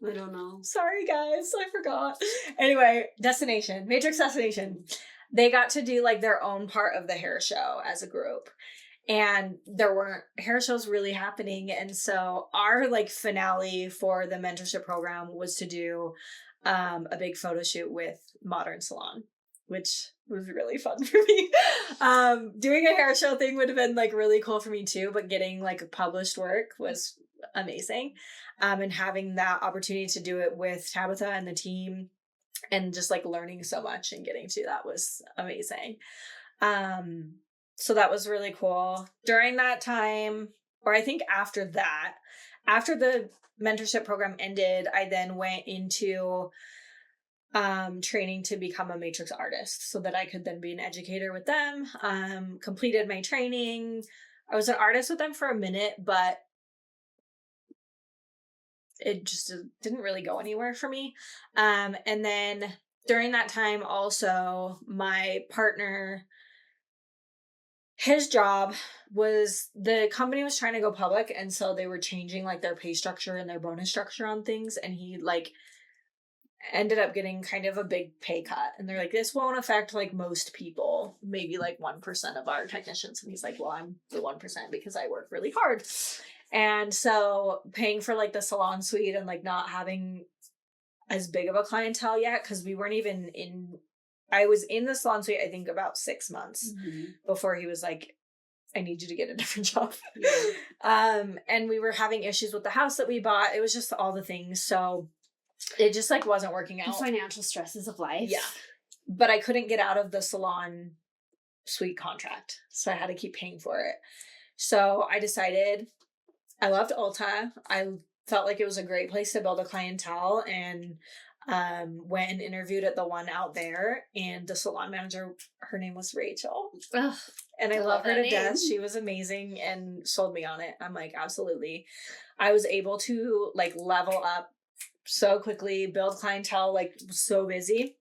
I don't know. Sorry guys, I forgot. Anyway, Matrix Destination. They got to do like their own part of the hair show as a group. And there weren't hair shows really happening. And so our like finale for the mentorship program was to do a big photo shoot with Modern Salon, which was really fun for me. Doing a hair show thing would have been like really cool for me too, but getting like published work was amazing. And having that opportunity to do it with Tabitha and the team, and just like learning so much and getting to that was amazing. So that was really cool. During that time, or I think after that, after the mentorship program ended, I then went into training to become a Matrix artist so that I could then be an educator with them. Completed my training. I was an artist with them for a minute, but it just didn't really go anywhere for me. And then during that time also, my partner, his job was, the company was trying to go public, and so they were changing like their pay structure and their bonus structure on things, and he like ended up getting kind of a big pay cut, and they're like, this won't affect like most people, maybe like 1% of our technicians. And he's like, well, I'm the 1% because I work really hard. And so paying for like the salon suite and like not having as big of a clientele yet, because we weren't even in, I was in the salon suite I think about 6 months before he was like, I need you to get a different job. And we were having issues with the house that we bought. It was just all the things. So it just like wasn't working out. The financial stresses of life. Yeah. But I couldn't get out of the salon suite contract, so I had to keep paying for it. So I decided, I loved Ulta. I felt like it was a great place to build a clientele, and went and interviewed at the one out there, and the salon manager, her name was Rachel. Ugh, and I love her to name. death. She was amazing and sold me on it. I'm like, absolutely. I was able to like level up so quickly, build clientele, like so busy.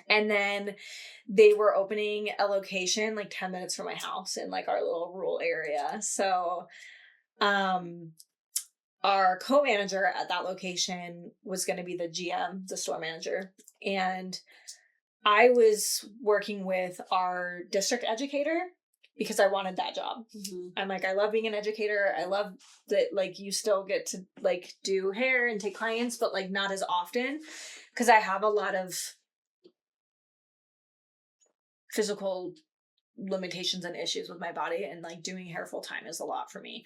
And then they were opening a location like 10 minutes from my house in like our little rural area. So our co-manager at that location was going to be the GM, the store manager. And I was working with our district educator because I wanted that job. Mm-hmm. I'm like, I love being an educator. I love that, like, you still get to, like, do hair and take clients, but, like, not as often because I have a lot of physical limitations and issues with my body, and, like, doing hair full time is a lot for me.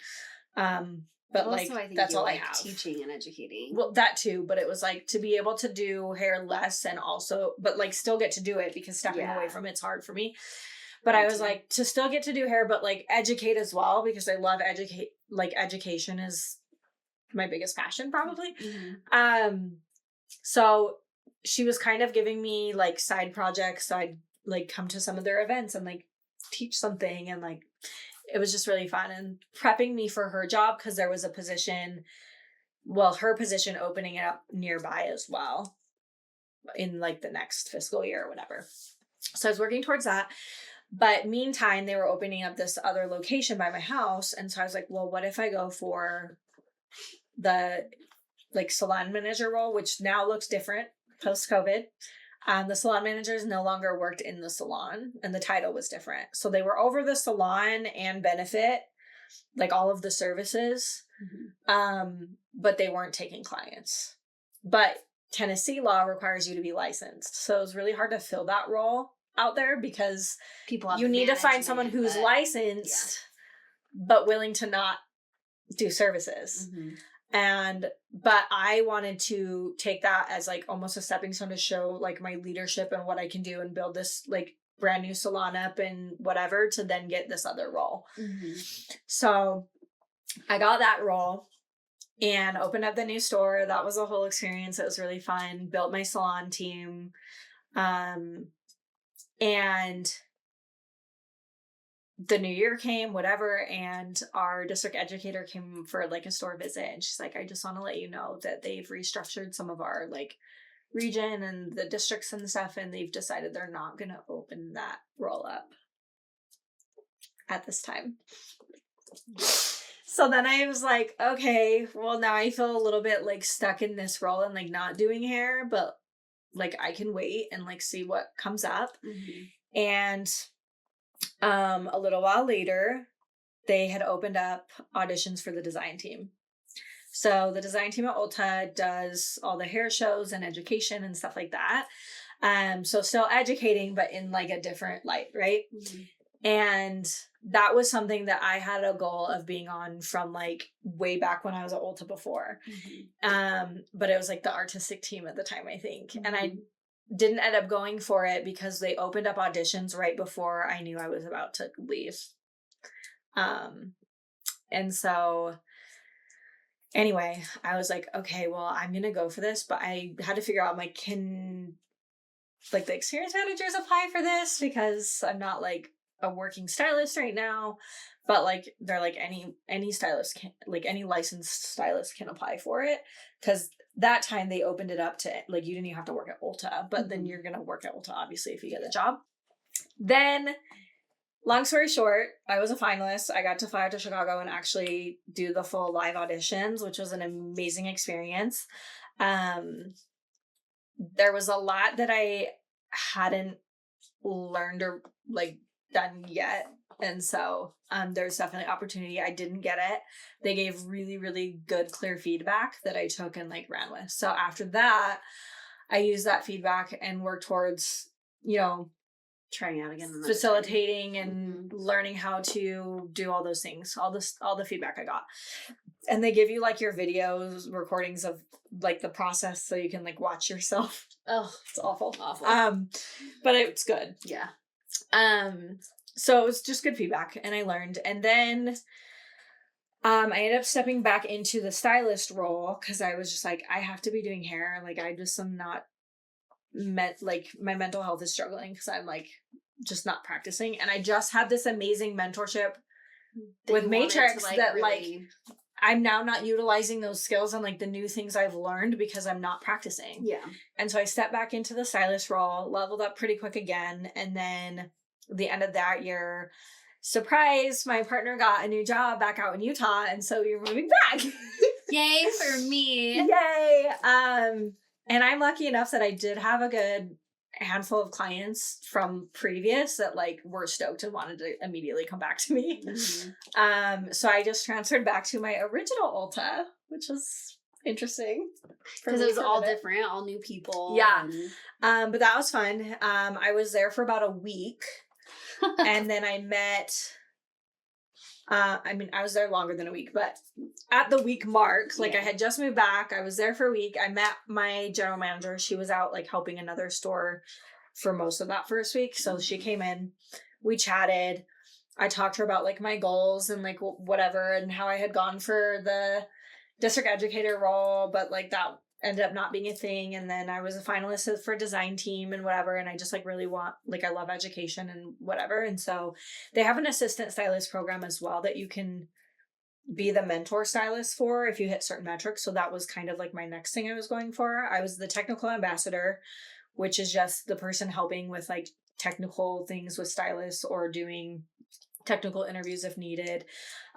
But also, like, I think that's all I have. Teaching and educating. Well, that too, but it was like to be able to do hair less and also, but like still get to do it because stepping away from it's hard for me. But I was like to still get to do hair, but like educate as well because I love education is my biggest passion probably. Mm-hmm. So she was kind of giving me like side projects. So I'd like come to some of their events and like teach something, and like it was just really fun and prepping me for her job because there was a position, well, her position opening it up nearby as well in like the next fiscal year or whatever. So I was working towards that. But meantime, they were opening up this other location by my house. And so I was like, well, what if I go for the like salon manager role, which now looks different post-COVID. The salon managers no longer worked in the salon and the title was different. So they were over the salon and benefit, like all of the services, but they weren't taking clients. But Tennessee law requires you to be licensed. So it was really hard to fill that role out there because you need to find someone who's licensed, but willing to not do services. But I wanted to take that as like almost a stepping stone to show like my leadership and what I can do and build this like brand new salon up and whatever to then get this other role. So I got that role and opened up the new store. That was a whole experience. It was really fun. Built my salon team. And the new year came, whatever, and our district educator came for like a store visit, and she's like, I just want to let you know that they've restructured some of our like region and the districts and stuff, and they've decided they're not going to open that role up at this time. So then I was like, okay, well now I feel a little bit like stuck in this role and like not doing hair, but like I can wait and like see what comes up. And a little while later, they had opened up auditions for the design team. So the design team at Ulta does all the hair shows and education and stuff like that. So still educating, but in like a different light, right? And that was something that I had a goal of being on from like way back when I was at Ulta before. But it was like the artistic team at the time, I think. And I didn't end up going for it because they opened up auditions right before I knew I was about to leave. And so anyway, I was like, okay, well, I'm going to go for this, but I had to figure out, like, can like the experience managers apply for this? Because I'm not like a working stylist right now, but like, they're like any stylist can, like any licensed stylist can apply for it. Cause that time they opened it up to like, you didn't even have to work at Ulta, but then you're going to work at Ulta, obviously, if you get the job. Then long story short, I was a finalist. I got to fly out to Chicago and actually do the full live auditions, which was an amazing experience. There was a lot that I hadn't learned or like done yet. And so there's definitely opportunity. I didn't get it. They gave really, really good, clear feedback that I took and like ran with. So after that, I used that feedback and worked towards, you know, trying out again, facilitating and learning how to do all those things, all the feedback I got. And they give you like your videos, recordings of like the process so you can like watch yourself. Oh, it's awful. But it's good. Yeah. So it was just good feedback and I learned. And then I ended up stepping back into the stylist role because I was just like, I have to be doing hair. Like I just am not my mental health is struggling because I'm like just not practicing. And I just had this amazing mentorship with Matrix that really... like I'm now not utilizing those skills and like the new things I've learned because I'm not practicing. Yeah. And so I stepped back into the stylist role, leveled up pretty quick again. And then the end of that year, surprise, my partner got a new job back out in Utah. And so we were moving back. Yay for me. Yay. And I'm lucky enough that I did have a good handful of clients from previous that like were stoked and wanted to immediately come back to me. Mm-hmm. So I just transferred back to my original Ulta, which was interesting because it was all different, all new people. Yeah. But that was fun. I was there for about a week and then I met I was there longer than a week, but at the week mark, like I had just moved back. I was there for a week. I met my general manager. She was out like helping another store for most of that first week. So she came in, we chatted. I talked to her about like my goals and like whatever and how I had gone for the district educator role, but like that ended up not being a thing. And then I was a finalist for design team and whatever. And I just like really want, like I love education and whatever. And so they have an assistant stylist program as well that you can be the mentor stylist for if you hit certain metrics. So that was kind of like my next thing I was going for. I was the technical ambassador, which is just the person helping with like technical things with stylists or doing technical interviews if needed.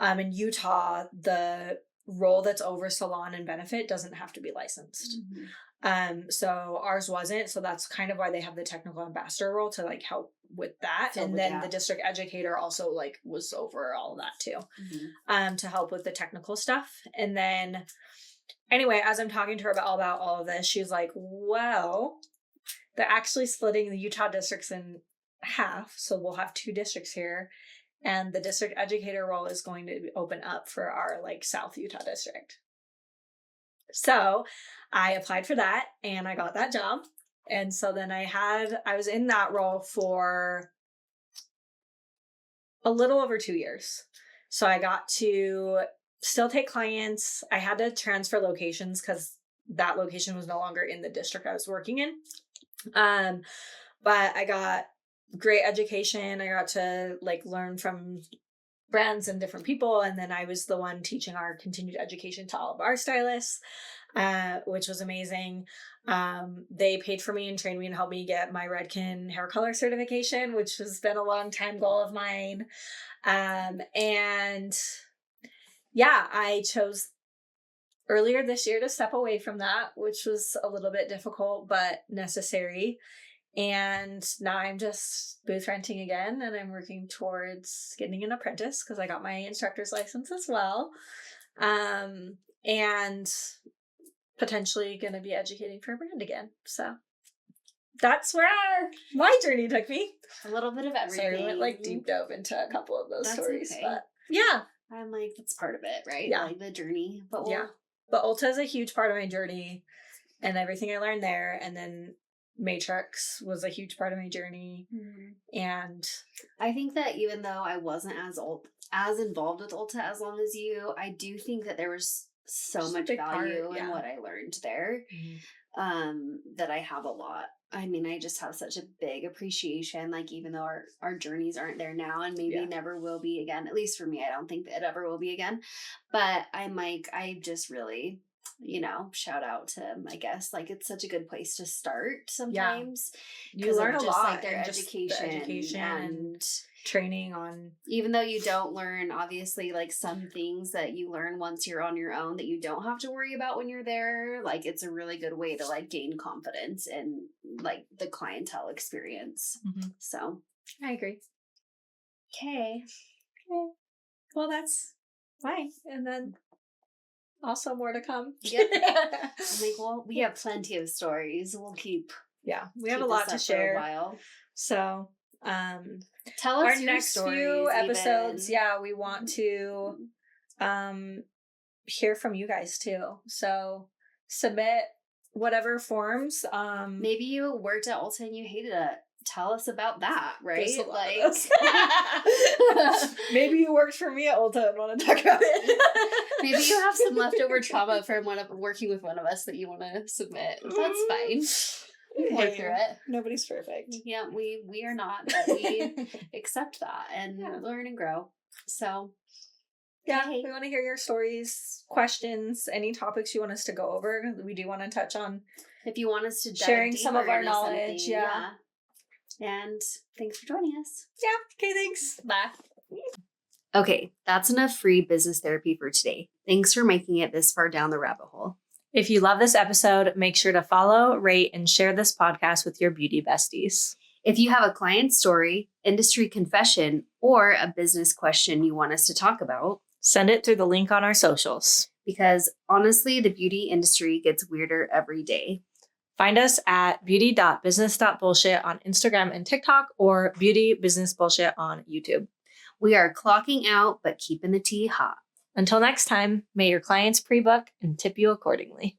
In Utah, the role that's over salon and benefit doesn't have to be licensed. Mm-hmm. So ours wasn't. So that's kind of why they have the technical ambassador role to like help with that. And then the district educator also like was over all of that too, to help with the technical stuff. And then anyway, as I'm talking to her about all of this, she's like, well, they're actually splitting the Utah districts in half. So we'll have 2 districts here. And the district educator role is going to open up for our like South Utah district. So I applied for that and I got that job. And so then I was in that role for a little over 2 years. So I got to still take clients. I had to transfer locations because that location was no longer in the district I was working in. But I got great education. I got to like learn from brands and different people. And then I was the one teaching our continued education to all of our stylists, which was amazing. They paid for me and trained me and helped me get my Redken hair color certification, which has been a long time goal of mine. And yeah, I chose earlier this year to step away from that, which was a little bit difficult, but necessary. And now I'm just booth renting again, and I'm working towards getting an apprentice because I got my instructor's license as well. And potentially going to be educating for a brand again. So that's where my journey took me. A little bit of everything. Sorry, we went like deep dove into a couple of those stories. Okay. But yeah. I'm like, that's part of it, right? Yeah. Like the journey. But But Ulta is a huge part of my journey and everything I learned there. And then Matrix was a huge part of my journey. Mm-hmm. And I think that even though I wasn't as involved with Ulta as long as you, I do think that there was so much value in what I learned there. Mm-hmm. That I have a lot. I mean, I just have such a big appreciation, like even though our journeys aren't there now and maybe never will be again, at least for me, I don't think that it ever will be again. But I'm like, I just really, shout out to them, I guess. Like it's such a good place to start sometimes. Yeah. You learn a lot. Like their education and training on, even though you don't learn obviously like some things that you learn once you're on your own that you don't have to worry about when you're there, like it's a really good way to like gain confidence in like the clientele experience. Mm-hmm. So I agree. Okay. Well, that's fine. And then also more to come. Yep. I'm like, well, we have plenty of stories. We'll keep we have a lot to share for a while. So tell us our your next few episodes. Even. We want to hear from you guys too. So submit whatever forms. Maybe you worked at Ulta and you hated it. Tell us about that, right? Like maybe you worked for me at Ulta and want to talk about it. Maybe you have some leftover trauma from working with one of us that you want to submit. That's fine. work through it. Nobody's perfect. Yeah, we are not, but we accept that and learn and grow. So yeah, we want to hear your stories, questions, any topics you want us to go over. We do want to touch on. If you want us to sharing some of our knowledge, yeah. And thanks for joining us. Yeah. Okay, thanks. Bye. Okay, that's enough free business therapy for today. Thanks for making it this far down the rabbit hole. If you love this episode, make sure to follow, rate, and share this podcast with your beauty besties. If you have a client story, industry confession, or a business question you want us to talk about, send it through the link on our socials. Because honestly, the beauty industry gets weirder every day. Find us at beauty.business.bullshit on Instagram and TikTok, or Beauty Business Bullshit on YouTube. We are clocking out, but keeping the tea hot. Until next time, may your clients pre-book and tip you accordingly.